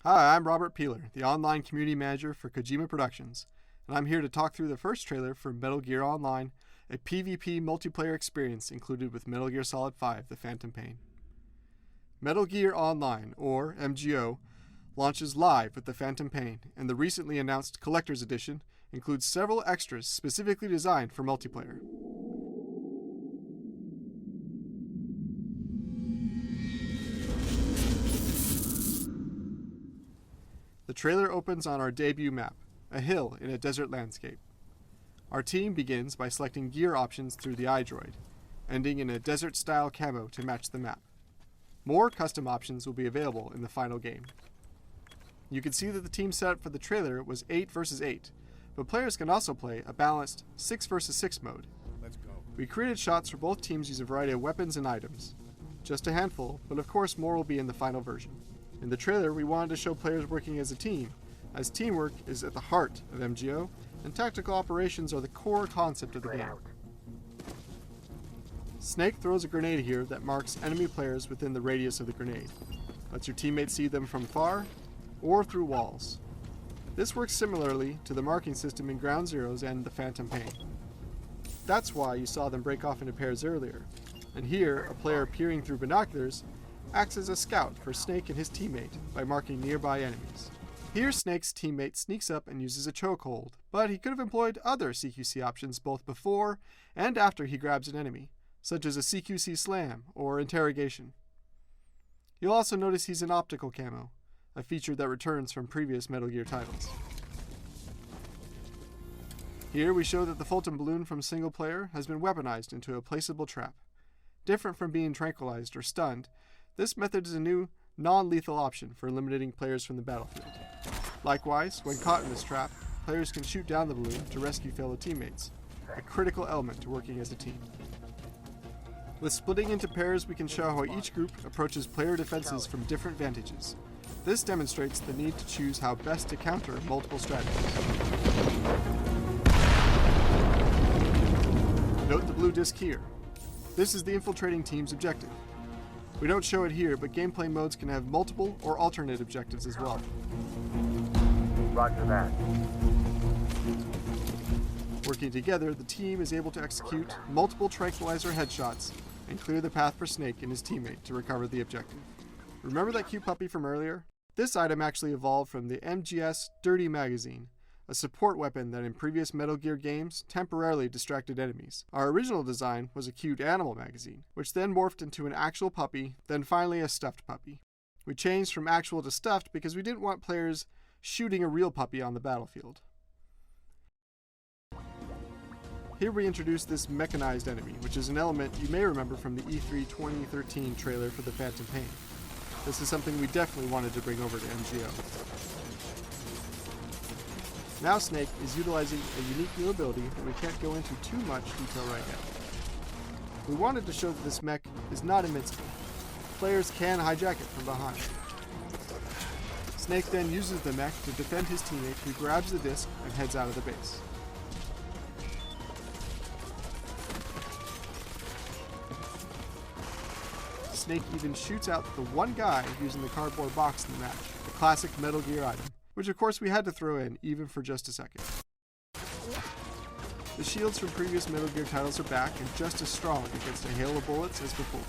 Hi, I'm Robert Peeler, the online community manager for Kojima Productions, and I'm here to talk through the first trailer for Metal Gear Online, a PvP multiplayer experience included with Metal Gear Solid 5: The Phantom Pain. Metal Gear Online, or MGO, launches live with The Phantom Pain, and the recently announced Collector's Edition includes several extras specifically designed for multiplayer. The trailer opens on our debut map, a hill in a desert landscape. Our team begins by selecting gear options through the iDroid, ending in a desert-style camo to match the map. More custom options will be available in the final game. You can see that the team setup for the trailer was 8 versus 8, but players can also play a balanced 6 versus 6 mode. Let's go. We created shots for both teams using a variety of weapons and items. Just a handful, but of course more will be in the final version. In the trailer, we wanted to show players working as a team, as teamwork is at the heart of MGO, and tactical operations are the core concept of the game. Snake throws a grenade here that marks enemy players within the radius of the grenade. Lets your teammates see them from far, or through walls. This works similarly to the marking system in Ground Zeroes and the Phantom Pain. That's why you saw them break off into pairs earlier, and here, a player peering through binoculars acts as a scout for Snake and his teammate by marking nearby enemies. Here Snake's teammate sneaks up and uses a chokehold, but he could have employed other CQC options both before and after he grabs an enemy, such as a CQC slam or interrogation. You'll also notice he's in optical camo, a feature that returns from previous Metal Gear titles. Here we show that the Fulton balloon from single player has been weaponized into a placeable trap. Different from being tranquilized or stunned, this method is a new, non-lethal option for eliminating players from the battlefield. Likewise, when caught in this trap, players can shoot down the balloon to rescue fellow teammates, a critical element to working as a team. With splitting into pairs, we can show how each group approaches player defenses from different vantages. This demonstrates the need to choose how best to counter multiple strategies. Note the blue disc here. This is the infiltrating team's objective. We don't show it here, but gameplay modes can have multiple or alternate objectives as well. Roger that. Working together, the team is able to execute multiple tranquilizer headshots and clear the path for Snake and his teammate to recover the objective. Remember that cute puppy from earlier? This item actually evolved from the MGS Dirty Magazine, a support weapon that in previous Metal Gear games temporarily distracted enemies. Our original design was a cute animal magazine, which then morphed into an actual puppy, then finally a stuffed puppy. We changed from actual to stuffed because we didn't want players shooting a real puppy on the battlefield. Here we introduce this mechanized enemy, which is an element you may remember from the E3 2013 trailer for the Phantom Pain. This is something we definitely wanted to bring over to MGO. Now Snake is utilizing a unique new ability that we can't go into too much detail right now. We wanted to show that this mech is not invincible. Players can hijack it from behind. Snake then uses the mech to defend his teammate, who grabs the disc and heads out of the base. Snake even shoots out the one guy using the cardboard box in the match, the classic Metal Gear item, which of course we had to throw in even for just a second. The shields from previous Metal Gear titles are back and just as strong against a hail of bullets as before.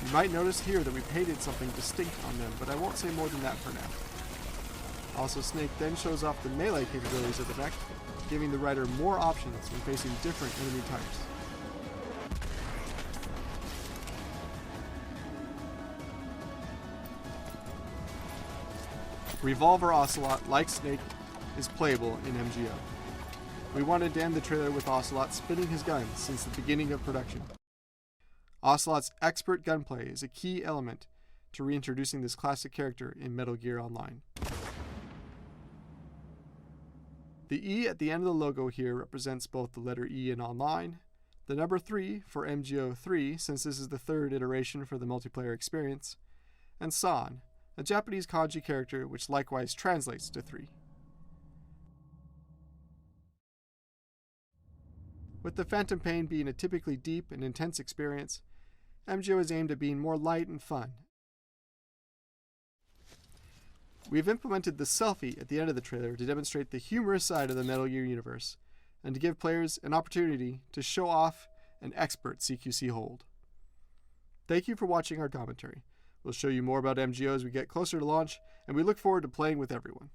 You might notice here that we painted something distinct on them, but I won't say more than that for now. Also, Snake then shows off the melee capabilities of the mech, giving the rider more options when facing different enemy types. Revolver Ocelot, like Snake, is playable in MGO. We wanted to end the trailer with Ocelot spinning his gun since the beginning of production. Ocelot's expert gunplay is a key element to reintroducing this classic character in Metal Gear Online. The E at the end of the logo here represents both the letter E in Online, the number 3 for MGO 3 since this is the third iteration for the multiplayer experience, and San, a Japanese kanji character which likewise translates to 3. With the Phantom Pain being a typically deep and intense experience, MGO is aimed at being more light and fun. We've implemented the selfie at the end of the trailer to demonstrate the humorous side of the Metal Gear universe, and to give players an opportunity to show off an expert CQC hold. Thank you for watching our commentary. We'll show you more about MGO as we get closer to launch, and we look forward to playing with everyone.